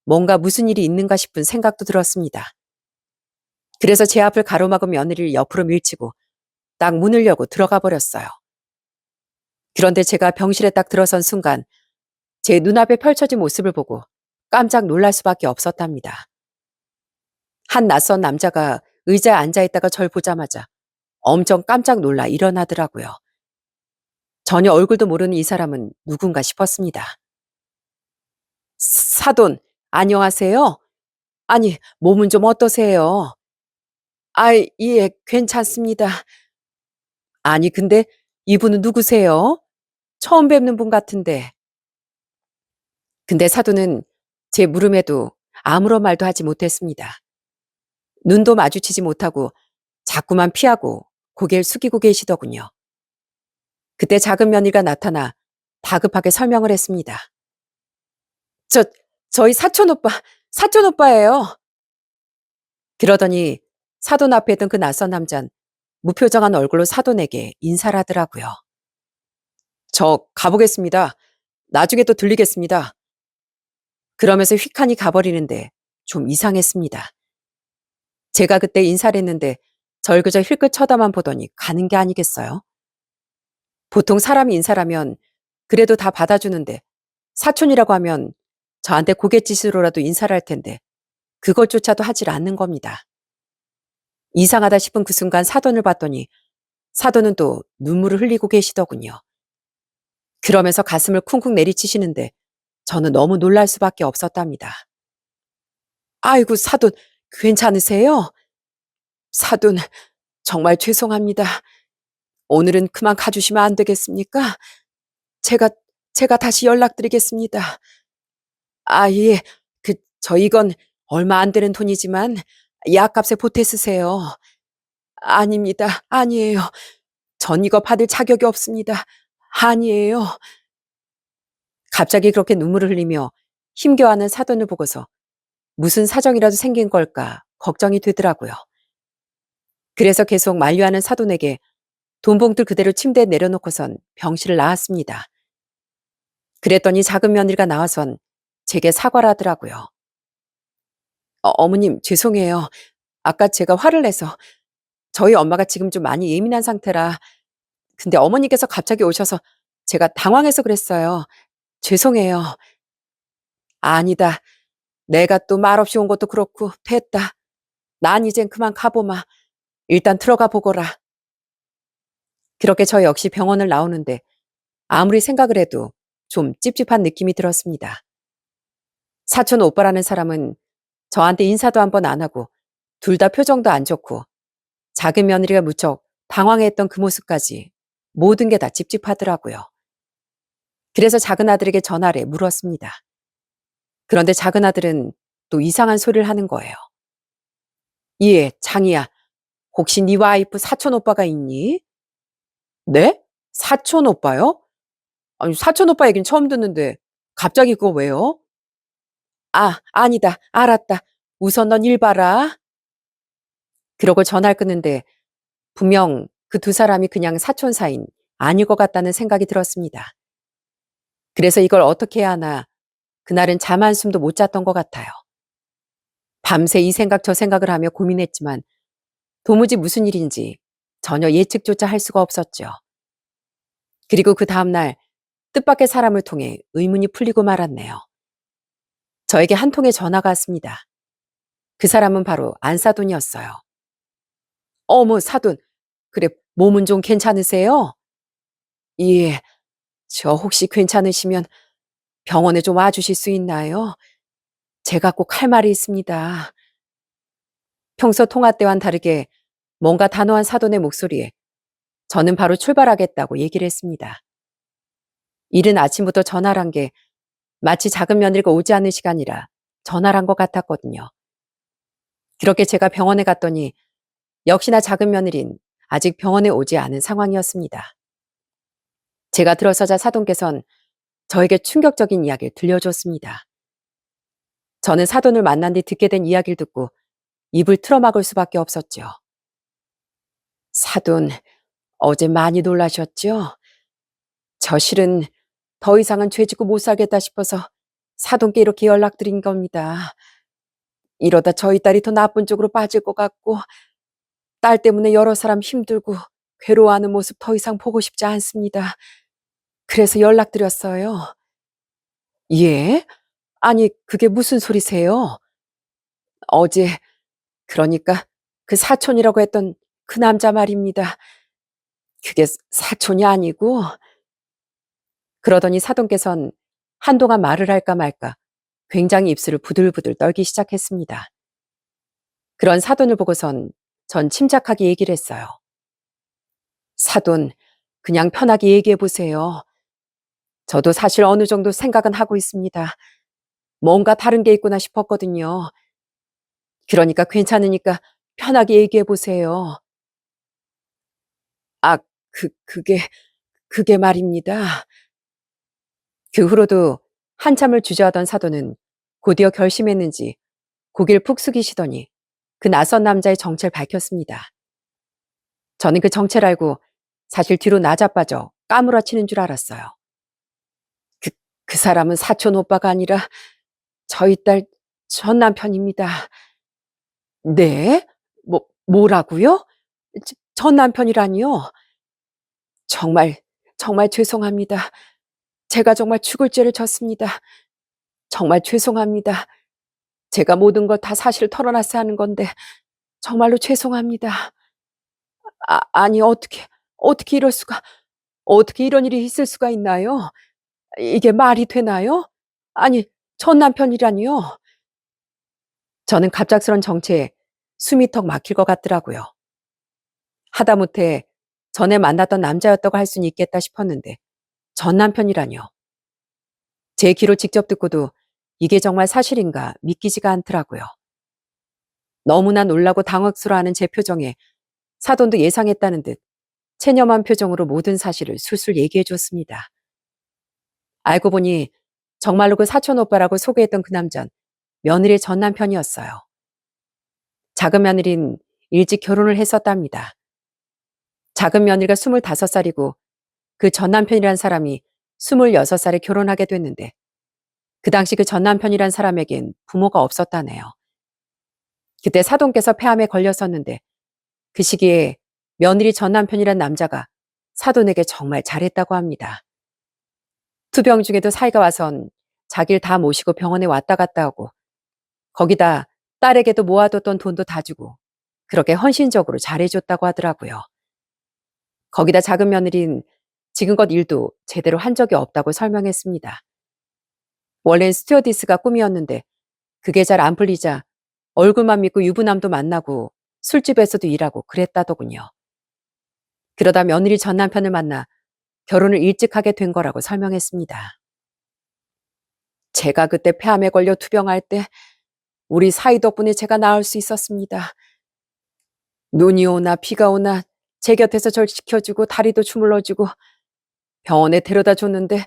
뭔가 무슨 일이 있는가 싶은 생각도 들었습니다. 그래서 제 앞을 가로막은 며느리를 옆으로 밀치고 딱 문을 열고 들어가 버렸어요. 그런데 제가 병실에 딱 들어선 순간 제 눈앞에 펼쳐진 모습을 보고 깜짝 놀랄 수밖에 없었답니다. 한 낯선 남자가 의자에 앉아있다가 절 보자마자 엄청 깜짝 놀라 일어나더라고요. 전혀 얼굴도 모르는 이 사람은 누군가 싶었습니다. 사돈, 안녕하세요? 아니, 몸은 좀 어떠세요? 예, 괜찮습니다. 아니, 근데 이분은 누구세요? 처음 뵙는 분 같은데. 근데 사돈은 제 물음에도 아무런 말도 하지 못했습니다. 눈도 마주치지 못하고 자꾸만 피하고 고개를 숙이고 계시더군요. 그때 작은 며느리가 나타나 다급하게 설명을 했습니다. 저, 저희 사촌 오빠예요. 그러더니 사돈 앞에 있던 그 낯선 남잔 무표정한 얼굴로 사돈에게 인사를 하더라고요. 저 가보겠습니다. 나중에 또 들리겠습니다. 그러면서 휙하니 가버리는데 좀 이상했습니다. 제가 그때 인사를 했는데 절 그저 힐끗 쳐다만 보더니 가는 게 아니겠어요? 보통 사람이 인사라면 그래도 다 받아주는데 사촌이라고 하면 저한테 고갯짓으로라도 인사를 할 텐데 그것조차도 하질 않는 겁니다. 이상하다 싶은 그 순간 사돈을 봤더니 사돈은 또 눈물을 흘리고 계시더군요. 그러면서 가슴을 쿵쿵 내리치시는데 저는 너무 놀랄 수밖에 없었답니다. 아이고, 사돈, 괜찮으세요? 사돈, 정말 죄송합니다. 오늘은 그만 가주시면 안 되겠습니까? 제가, 제가 다시 연락드리겠습니다. 아, 예. 이건 얼마 안 되는 돈이지만 약값에 보태 쓰세요. 아닙니다. 아니에요. 전 이거 받을 자격이 없습니다. 아니에요. 갑자기 그렇게 눈물을 흘리며 힘겨워하는 사돈을 보고서 무슨 사정이라도 생긴 걸까 걱정이 되더라고요. 그래서 계속 만류하는 사돈에게 돈 봉투를 그대로 침대에 내려놓고선 병실을 나왔습니다. 그랬더니 작은 며느리가 나와선 제게 사과를 하더라고요. 어머님, 죄송해요. 아까 제가 화를 내서 저희 엄마가 지금 좀 많이 예민한 상태라. 근데 어머니께서 갑자기 오셔서 제가 당황해서 그랬어요. 죄송해요. 아니다. 내가 또 말없이 온 것도 그렇고 됐다. 난 이젠 그만 가보마. 일단 들어가 보거라. 그렇게 저 역시 병원을 나오는데 아무리 생각을 해도 좀 찝찝한 느낌이 들었습니다. 사촌 오빠라는 사람은 저한테 인사도 한 번 안 하고 둘 다 표정도 안 좋고 작은 며느리가 무척 당황했던 그 모습까지 모든 게 다 찝찝하더라고요. 그래서 작은 아들에게 전화를 해 물었습니다. 그런데 작은 아들은 또 이상한 소리를 하는 거예요. 예, 장이야. 혹시 네 와이프 사촌 오빠가 있니? 네? 사촌 오빠요? 아니, 사촌 오빠 얘기는 처음 듣는데 갑자기 그거 왜요? 아, 아니다. 알았다. 우선 넌 일 봐라. 그러고 전화를 끊는데 분명 그 두 사람이 그냥 사촌 사이인 아닐 것 같다는 생각이 들었습니다. 그래서 이걸 어떻게 해야 하나 그날은 잠 한숨도 못 잤던 것 같아요. 밤새 이 생각 저 생각을 하며 고민했지만 도무지 무슨 일인지 전혀 예측조차 할 수가 없었죠. 그리고 그 다음날 뜻밖의 사람을 통해 의문이 풀리고 말았네요. 저에게 한 통의 전화가 왔습니다. 그 사람은 바로 안사돈이었어요. 어머, 사돈. 그래, 몸은 좀 괜찮으세요? 예, 저 혹시 괜찮으시면 병원에 좀 와주실 수 있나요? 제가 꼭 할 말이 있습니다. 평소 통화 때와는 다르게 뭔가 단호한 사돈의 목소리에 저는 바로 출발하겠다고 얘기를 했습니다. 이른 아침부터 전화를 한 게 마치 작은 며느리가 오지 않는 시간이라 전화를 한 것 같았거든요. 그렇게 제가 병원에 갔더니 역시나 작은 며느린 아직 병원에 오지 않은 상황이었습니다. 제가 들어서자 사돈께선 저에게 충격적인 이야기를 들려줬습니다. 저는 사돈을 만난 뒤 듣게 된 이야기를 듣고 입을 틀어막을 수밖에 없었죠. 사돈, 어제 많이 놀라셨죠? 저 실은 더 이상은 죄 짓고 못 살겠다 싶어서 사돈께 이렇게 연락드린 겁니다. 이러다 저희 딸이 더 나쁜 쪽으로 빠질 것 같고 딸 때문에 여러 사람 힘들고 괴로워하는 모습 더 이상 보고 싶지 않습니다. 그래서 연락드렸어요. 예? 아니, 그게 무슨 소리세요? 어제, 그러니까 그 사촌이라고 했던 그 남자 말입니다. 그게 사촌이 아니고, 그러더니 사돈께선 한동안 말을 할까 말까 굉장히 입술을 부들부들 떨기 시작했습니다. 그런 사돈을 보고선 전 침착하게 얘기를 했어요. 사돈, 그냥 편하게 얘기해 보세요. 저도 사실 어느 정도 생각은 하고 있습니다. 뭔가 다른 게 있구나 싶었거든요. 그러니까 괜찮으니까 편하게 얘기해 보세요. 아, 그게 말입니다. 그 후로도 한참을 주저하던 사돈은 곧이어 결심했는지 고개를 푹 숙이시더니 그 낯선 남자의 정체를 밝혔습니다. 저는 그 정체를 알고 사실 뒤로 나자빠져 까무러치는 줄 알았어요. 그, 그 사람은 사촌 오빠가 아니라 저희 딸 전 남편입니다. 네? 뭐라고요? 전 남편이라니요? 정말, 정말 죄송합니다. 제가 정말 죽을 죄를 졌습니다. 정말 죄송합니다. 제가 모든 걸 다 사실 털어놨어야 하는 건데 정말로 죄송합니다. 아니 어떻게 이럴 수가 어떻게 이런 일이 있을 수가 있나요? 이게 말이 되나요? 아니 전 남편이라니요? 저는 갑작스런 정체에 숨이 턱 막힐 것 같더라고요. 하다못해 전에 만났던 남자였다고 할 수는 있겠다 싶었는데 전 남편이라뇨. 제 귀로 직접 듣고도 이게 정말 사실인가 믿기지가 않더라고요. 너무나 놀라고 당황스러워하는 제 표정에 사돈도 예상했다는 듯 체념한 표정으로 모든 사실을 술술 얘기해 줬습니다. 알고 보니 정말로 그 사촌 오빠라고 소개했던 그 남자는 며느리의 전 남편이었어요. 작은 며느린 일찍 결혼을 했었답니다. 작은 며느리가 25살이고 그 전 남편이란 사람이 26살에 결혼하게 됐는데 그 당시 그 전 남편이란 사람에겐 부모가 없었다네요. 그때 사돈께서 폐암에 걸렸었는데 그 시기에 며느리 전 남편이란 남자가 사돈에게 정말 잘했다고 합니다. 투병 중에도 사이가 와선 자기를 다 모시고 병원에 왔다 갔다 하고 거기다 딸에게도 모아뒀던 돈도 다 주고 그렇게 헌신적으로 잘해줬다고 하더라고요. 거기다 작은 며느린 지금껏 일도 제대로 한 적이 없다고 설명했습니다. 원래는 스튜어디스가 꿈이었는데 그게 잘 안 풀리자 얼굴만 믿고 유부남도 만나고 술집에서도 일하고 그랬다더군요. 그러다 며느리 전 남편을 만나 결혼을 일찍 하게 된 거라고 설명했습니다. 제가 그때 폐암에 걸려 투병할 때 우리 사이 덕분에 제가 나을 수 있었습니다. 눈이 오나 비가 오나 제 곁에서 절 지켜주고 다리도 주물러주고 병원에 데려다 줬는데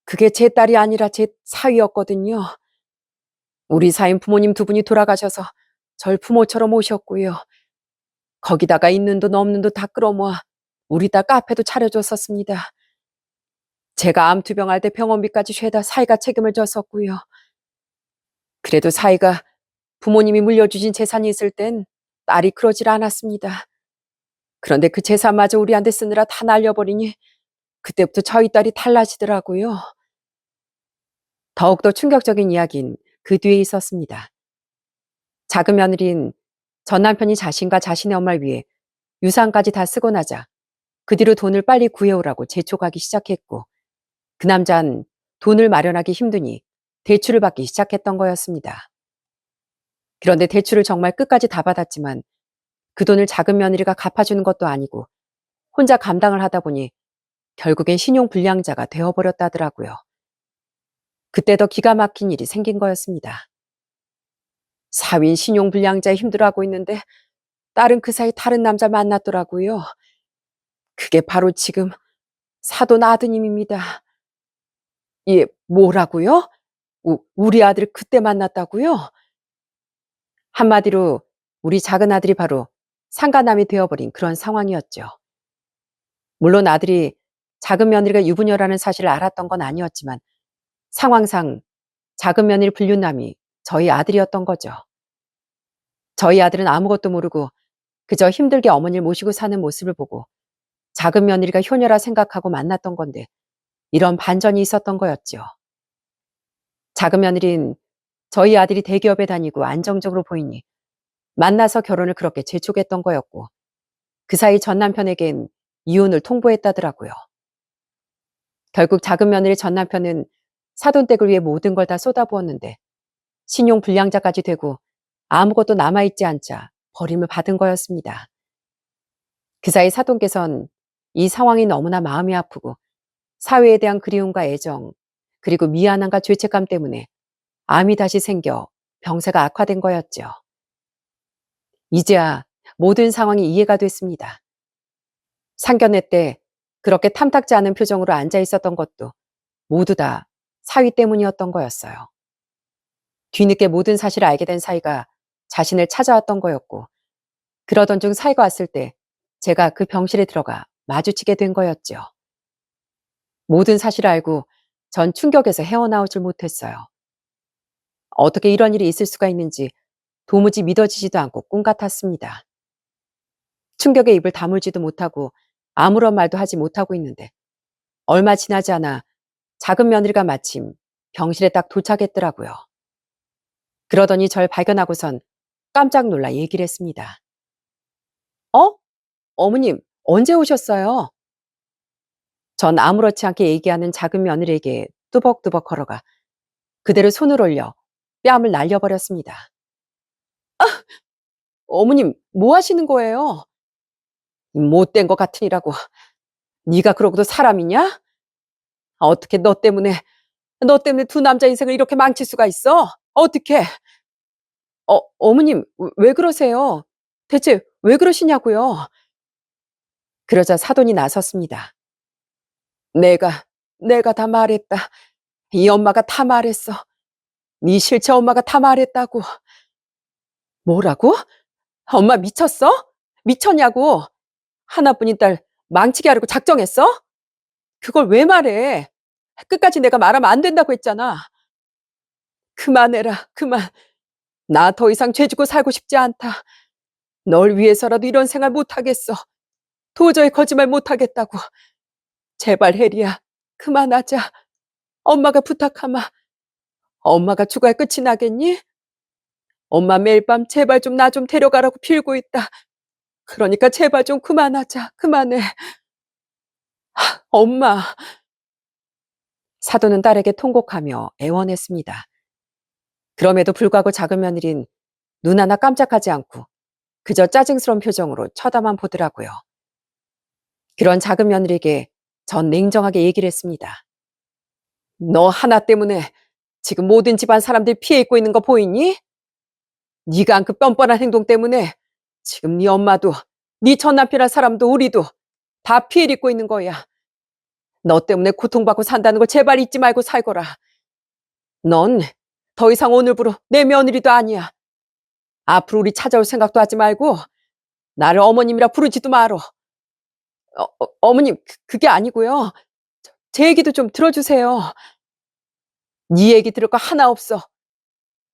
그게 제 딸이 아니라 제 사위였거든요. 우리 사인 부모님 두 분이 돌아가셔서 절 부모처럼 모셨고요. 거기다가 있는 돈 없는 돈 다 끌어모아 우리 딸 카페도 차려줬었습니다. 제가 암 투병할 때 병원비까지 죄다 사이가 책임을 졌었고요. 그래도 사이가 부모님이 물려주신 재산이 있을 땐 딸이 그러질 않았습니다. 그런데 그 재산마저 우리한테 쓰느라 다 날려버리니 그때부터 저희 딸이 달라지더라고요. 더욱더 충격적인 이야기는 그 뒤에 있었습니다. 작은 며느린 전 남편이 자신과 자신의 엄마를 위해 유산까지 다 쓰고 나자 그 뒤로 돈을 빨리 구해오라고 재촉하기 시작했고 그 남자는 돈을 마련하기 힘드니 대출을 받기 시작했던 거였습니다. 그런데 대출을 정말 끝까지 다 받았지만 그 돈을 작은 며느리가 갚아주는 것도 아니고 혼자 감당을 하다 보니 결국엔 신용불량자가 되어버렸다더라고요. 그때 더 기가 막힌 일이 생긴 거였습니다. 사위인 신용불량자에 힘들어하고 있는데 딸은 그 사이 다른 남자 만났더라고요. 그게 바로 지금 사돈 아드님입니다. 예, 뭐라고요? 우리 아들 그때 만났다고요? 한마디로 우리 작은 아들이 바로 상간남이 되어버린 그런 상황이었죠. 물론 아들이 작은 며느리가 유부녀라는 사실을 알았던 건 아니었지만 상황상 작은 며느리 불륜남이 저희 아들이었던 거죠. 저희 아들은 아무것도 모르고 그저 힘들게 어머니를 모시고 사는 모습을 보고 작은 며느리가 효녀라 생각하고 만났던 건데 이런 반전이 있었던 거였죠. 작은 며느리는 저희 아들이 대기업에 다니고 안정적으로 보이니 만나서 결혼을 그렇게 재촉했던 거였고 그 사이 전 남편에겐 이혼을 통보했다더라고요. 결국 작은 며느리 전 남편은 사돈댁을 위해 모든 걸 다 쏟아부었는데 신용 불량자까지 되고 아무것도 남아있지 않자 버림을 받은 거였습니다. 그 사이 사돈께선 이 상황이 너무나 마음이 아프고 사회에 대한 그리움과 애정 그리고 미안함과 죄책감 때문에 암이 다시 생겨 병세가 악화된 거였죠. 이제야 모든 상황이 이해가 됐습니다. 상견례 때 그렇게 탐탁지 않은 표정으로 앉아 있었던 것도 모두 다 사위 때문이었던 거였어요. 뒤늦게 모든 사실을 알게 된 사위가 자신을 찾아왔던 거였고 그러던 중 사위가 왔을 때 제가 그 병실에 들어가 마주치게 된 거였죠. 모든 사실을 알고 전 충격에서 헤어나오질 못했어요. 어떻게 이런 일이 있을 수가 있는지 도무지 믿어지지도 않고 꿈 같았습니다. 충격에 입을 다물지도 못하고 아무런 말도 하지 못하고 있는데 얼마 지나지 않아 작은 며느리가 마침 병실에 딱 도착했더라고요. 그러더니 절 발견하고선 깜짝 놀라 얘기를 했습니다. 어? 어머님, 언제 오셨어요? 전 아무렇지 않게 얘기하는 작은 며느리에게 뚜벅뚜벅 걸어가 그대로 손을 올려 뺨을 날려버렸습니다. 어머님, 뭐 하시는 거예요? 이 못된 것 같으니라고. 네가 그러고도 사람이냐? 어떻게 너 때문에 두 남자 인생을 이렇게 망칠 수가 있어? 어떻게? 어머님, 왜 그러세요? 대체 왜 그러시냐고요? 그러자 사돈이 나섰습니다. 내가 다 말했다. 이 엄마가 다 말했어. 네 실체 엄마가 다 말했다고. 뭐라고? 엄마 미쳤어? 미쳤냐고? 하나뿐인 딸 망치게 하려고 작정했어? 그걸 왜 말해? 끝까지 내가 말하면 안 된다고 했잖아. 그만해라, 그만. 나 더 이상 죄지고 살고 싶지 않다. 널 위해서라도 이런 생활 못하겠어. 도저히 거짓말 못하겠다고. 제발 혜리야, 그만하자. 엄마가 부탁하마. 엄마가 죽어야 끝이 나겠니? 엄마 매일 밤 제발 좀 나 좀 데려가라고 빌고 있다. 그러니까 제발 좀 그만하자. 그만해. 엄마. 사돈은 딸에게 통곡하며 애원했습니다. 그럼에도 불구하고 작은 며느린 눈 하나 깜짝하지 않고 그저 짜증스러운 표정으로 쳐다만 보더라고요. 그런 작은 며느리에게 전 냉정하게 얘기를 했습니다. 너 하나 때문에 지금 모든 집안 사람들이 피해 입고 있는 거 보이니? 네가 한 그 뻔뻔한 행동 때문에 지금 네 엄마도 네 전 남편이란 사람도 우리도 다 피해 입고 있는 거야. 너 때문에 고통받고 산다는 걸 제발 잊지 말고 살거라. 넌 더 이상 오늘부로 내 며느리도 아니야. 앞으로 우리 찾아올 생각도 하지 말고 나를 어머님이라 부르지도 말어. 어머님, 그게 아니고요. 제 얘기도 좀 들어주세요. 네 얘기 들을 거 하나 없어.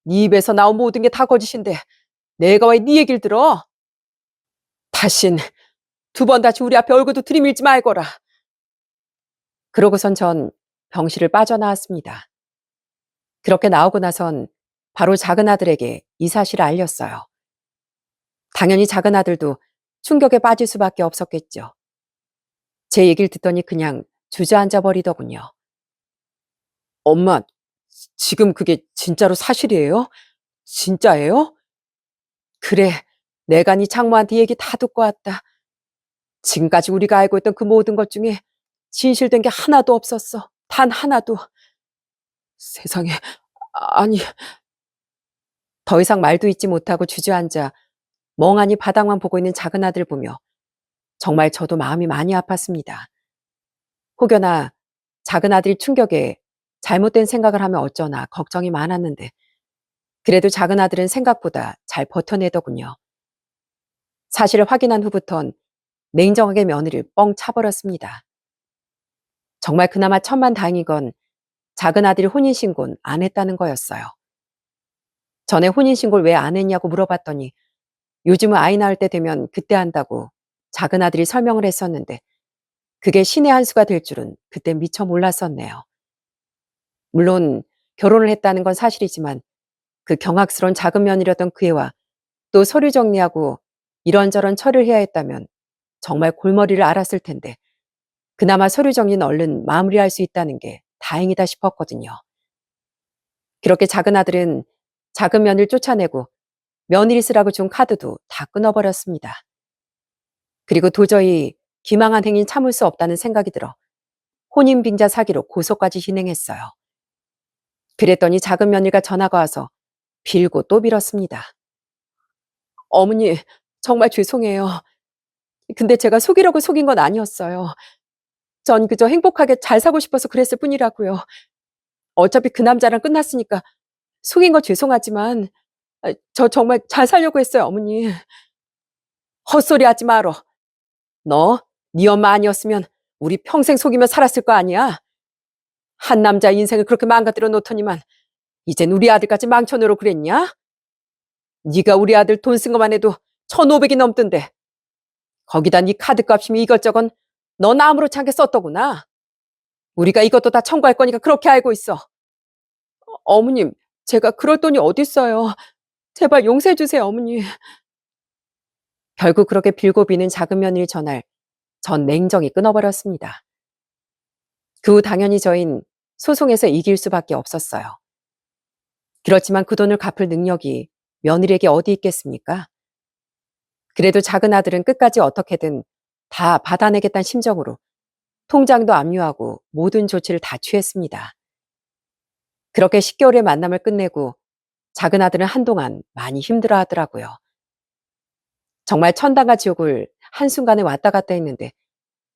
네 입에서 나온 모든 게 다 거짓인데 내가 왜 네 얘기를 들어? 다신 두 번 다시 우리 앞에 얼굴도 들이밀지 말거라. 그러고선 전 병실을 빠져나왔습니다. 그렇게 나오고 나선 바로 작은 아들에게 이 사실을 알렸어요. 당연히 작은 아들도 충격에 빠질 수밖에 없었겠죠. 제 얘기를 듣더니 그냥 주저앉아 버리더군요. 엄마, 지금 그게 진짜로 사실이에요? 진짜예요? 그래, 내가 네 장모한테 얘기 다 듣고 왔다. 지금까지 우리가 알고 있던 그 모든 것 중에 진실된 게 하나도 없었어. 단 하나도. 세상에, 아니. 더 이상 말도 잇지 못하고 주저앉아 멍하니 바닥만 보고 있는 작은 아들 보며 정말 저도 마음이 많이 아팠습니다. 혹여나 작은 아들이 충격에 잘못된 생각을 하면 어쩌나 걱정이 많았는데 그래도 작은 아들은 생각보다 잘 버텨내더군요. 사실을 확인한 후부턴 냉정하게 며느리를 뻥 차버렸습니다. 정말 그나마 천만다행이건 작은 아들이 혼인신고는 안 했다는 거였어요. 전에 혼인신고를 왜 안 했냐고 물어봤더니 요즘은 아이 낳을 때 되면 그때 한다고 작은 아들이 설명을 했었는데 그게 신의 한 수가 될 줄은 그때 미처 몰랐었네요. 물론 결혼을 했다는 건 사실이지만 그 경악스러운 작은 며느리였던 그 애와 또 서류 정리하고 이런저런 처리를 해야 했다면 정말 골머리를 앓았을 텐데 그나마 서류 정리는 얼른 마무리할 수 있다는 게 다행이다 싶었거든요. 그렇게 작은 아들은 작은 며느리를 쫓아내고 며느리 쓰라고 준 카드도 다 끊어버렸습니다. 그리고 도저히 기망한 행위는 참을 수 없다는 생각이 들어 혼인빙자 사기로 고소까지 진행했어요. 그랬더니 작은 며느리가 전화가 와서 빌고 또 빌었습니다. 어머니, 정말 죄송해요. 근데 제가 속이려고 속인 건 아니었어요. 전 그저 행복하게 잘 살고 싶어서 그랬을 뿐이라고요. 어차피 그 남자랑 끝났으니까 속인 거 죄송하지만 저 정말 잘 살려고 했어요, 어머니. 헛소리 하지 말어. 너, 네 엄마 아니었으면 우리 평생 속이며 살았을 거 아니야? 한 남자 인생을 그렇게 망가뜨려 놓더니만 이젠 우리 아들까지 망쳐놓으려 그랬냐? 네가 우리 아들 돈 쓴 것만 해도 1,500이 넘던데 거기다 네 카드값이면 이것저것 넌 아무렇지 않게 썼더구나. 우리가 이것도 다 청구할 거니까 그렇게 알고 있어. 어머님, 제가 그럴 돈이 어딨어요. 제발 용서해 주세요, 어머니. 결국 그렇게 빌고 비는 작은 며느리 전화를 전 냉정히 끊어버렸습니다. 그 후 당연히 저흰 소송에서 이길 수밖에 없었어요. 그렇지만 그 돈을 갚을 능력이 며느리에게 어디 있겠습니까? 그래도 작은 아들은 끝까지 어떻게든 다 받아내겠다는 심정으로 통장도 압류하고 모든 조치를 다 취했습니다. 그렇게 10개월의 만남을 끝내고 작은 아들은 한동안 많이 힘들어 하더라고요. 정말 천당과 지옥을 한순간에 왔다 갔다 했는데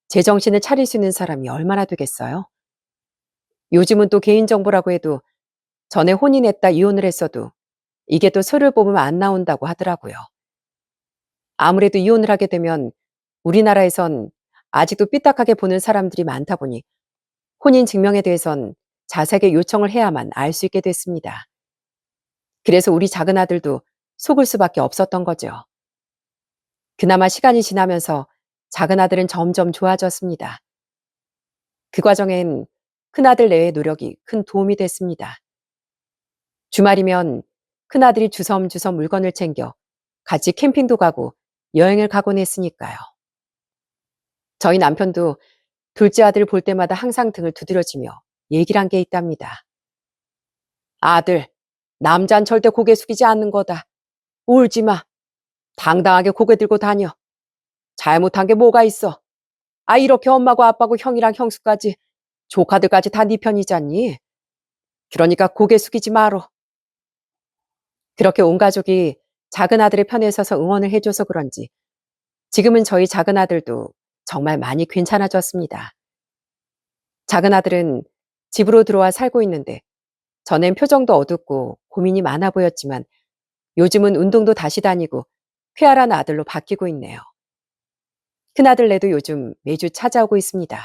제정신을 차릴 수 있는 사람이 얼마나 되겠어요? 요즘은 또 개인정보라고 해도 전에 혼인했다 이혼을 했어도 이게 또 서류를 뽑으면 안 나온다고 하더라고요. 아무래도 이혼을 하게 되면 우리나라에선 아직도 삐딱하게 보는 사람들이 많다 보니 혼인 증명에 대해선 자세하게 요청을 해야만 알 수 있게 됐습니다. 그래서 우리 작은 아들도 속을 수밖에 없었던 거죠. 그나마 시간이 지나면서 작은 아들은 점점 좋아졌습니다. 그 과정엔 큰아들 내외의 노력이 큰 도움이 됐습니다. 주말이면 큰아들이 주섬주섬 물건을 챙겨 같이 캠핑도 가고 여행을 가곤 했으니까요. 저희 남편도 둘째 아들 볼 때마다 항상 등을 두드려주며 얘기를 한 게 있답니다. 아들, 남잔 절대 고개 숙이지 않는 거다. 울지 마. 당당하게 고개 들고 다녀. 잘못한 게 뭐가 있어. 아, 이렇게 엄마고 아빠고 형이랑 형수까지 조카들까지 다 네 편이잖니. 그러니까 고개 숙이지 말어. 그렇게 온 가족이 작은 아들의 편에 서서 응원을 해줘서 그런지 지금은 저희 작은 아들도 정말 많이 괜찮아졌습니다. 작은 아들은 집으로 들어와 살고 있는데 전엔 표정도 어둡고 고민이 많아 보였지만 요즘은 운동도 다시 다니고 쾌활한 아들로 바뀌고 있네요. 큰아들네도 요즘 매주 찾아오고 있습니다.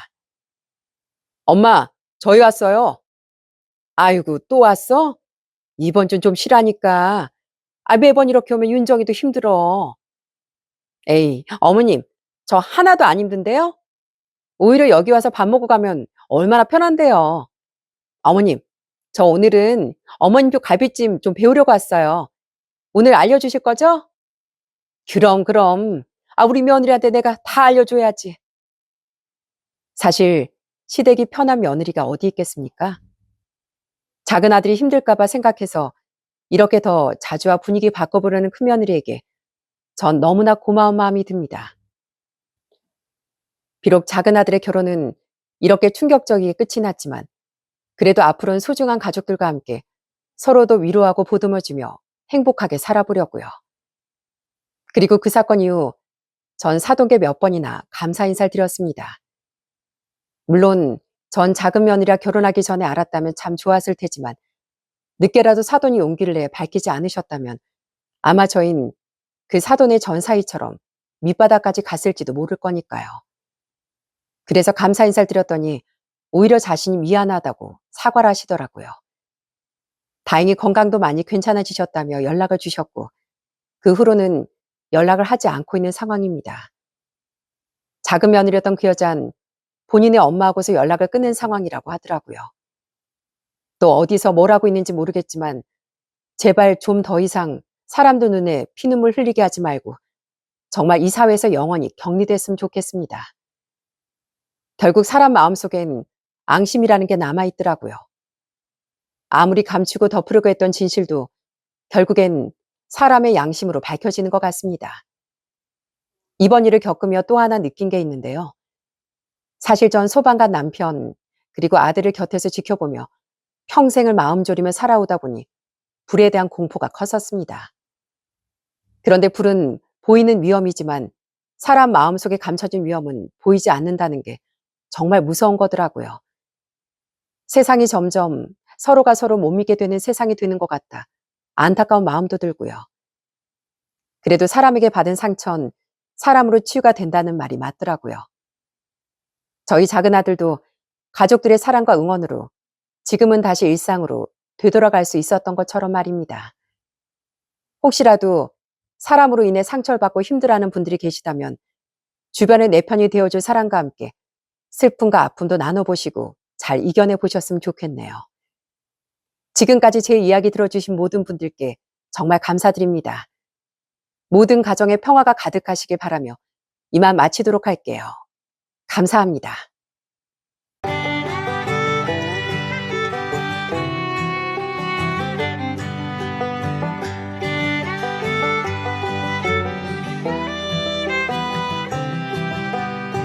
엄마, 저희 왔어요. 아이고, 또 왔어? 이번 주 좀 쉬라니까. 아, 매번 이렇게 오면 윤정이도 힘들어. 에이, 어머님, 저 하나도 안 힘든데요? 오히려 여기 와서 밥 먹고 가면 얼마나 편한데요. 어머님, 저 오늘은 어머님표 갈비찜 좀 배우려고 왔어요. 오늘 알려주실 거죠? 그럼. 아, 우리 며느리한테 내가 다 알려줘야지. 사실 시댁이 편한 며느리가 어디 있겠습니까? 작은 아들이 힘들까봐 생각해서 이렇게 더 자주와 분위기 바꿔보려는 큰며느리에게 전 너무나 고마운 마음이 듭니다. 비록 작은 아들의 결혼은 이렇게 충격적이게 끝이 났지만 그래도 앞으로는 소중한 가족들과 함께 서로도 위로하고 보듬어주며 행복하게 살아보려고요. 그리고 그 사건 이후 전 사돈께 몇 번이나 감사 인사를 드렸습니다. 물론 전 작은 며느리와 결혼하기 전에 알았다면 참 좋았을 테지만 늦게라도 사돈이 용기를 내 밝히지 않으셨다면 아마 저흰 그 사돈의 전 사이처럼 밑바닥까지 갔을지도 모를 거니까요. 그래서 감사 인사를 드렸더니 오히려 자신이 미안하다고 사과를 하시더라고요. 다행히 건강도 많이 괜찮아지셨다며 연락을 주셨고 그 후로는 연락을 하지 않고 있는 상황입니다. 작은 며느리였던 그 여잔 본인의 엄마하고서 연락을 끊는 상황이라고 하더라고요. 또 어디서 뭘 하고 있는지 모르겠지만 제발 좀 더 이상 사람들 눈에 피눈물 흘리게 하지 말고 정말 이 사회에서 영원히 격리됐으면 좋겠습니다. 결국 사람 마음속엔 앙심이라는 게 남아있더라고요. 아무리 감추고 덮으려고 했던 진실도 결국엔 사람의 양심으로 밝혀지는 것 같습니다. 이번 일을 겪으며 또 하나 느낀 게 있는데요. 사실 전 소방관 남편 그리고 아들을 곁에서 지켜보며 평생을 마음 졸이며 살아오다 보니 불에 대한 공포가 컸었습니다. 그런데 불은 보이는 위험이지만 사람 마음속에 감춰진 위험은 보이지 않는다는 게 정말 무서운 거더라고요. 세상이 점점 서로가 서로 못 믿게 되는 세상이 되는 것 같다. 안타까운 마음도 들고요. 그래도 사람에게 받은 상처는 사람으로 치유가 된다는 말이 맞더라고요. 저희 작은 아들도 가족들의 사랑과 응원으로 지금은 다시 일상으로 되돌아갈 수 있었던 것처럼 말입니다. 혹시라도 사람으로 인해 상처를 받고 힘들어하는 분들이 계시다면 주변에 내 편이 되어줄 사람과 함께 슬픔과 아픔도 나눠보시고 잘 이겨내 보셨으면 좋겠네요. 지금까지 제 이야기 들어주신 모든 분들께 정말 감사드립니다. 모든 가정에 평화가 가득하시길 바라며 이만 마치도록 할게요. 감사합니다.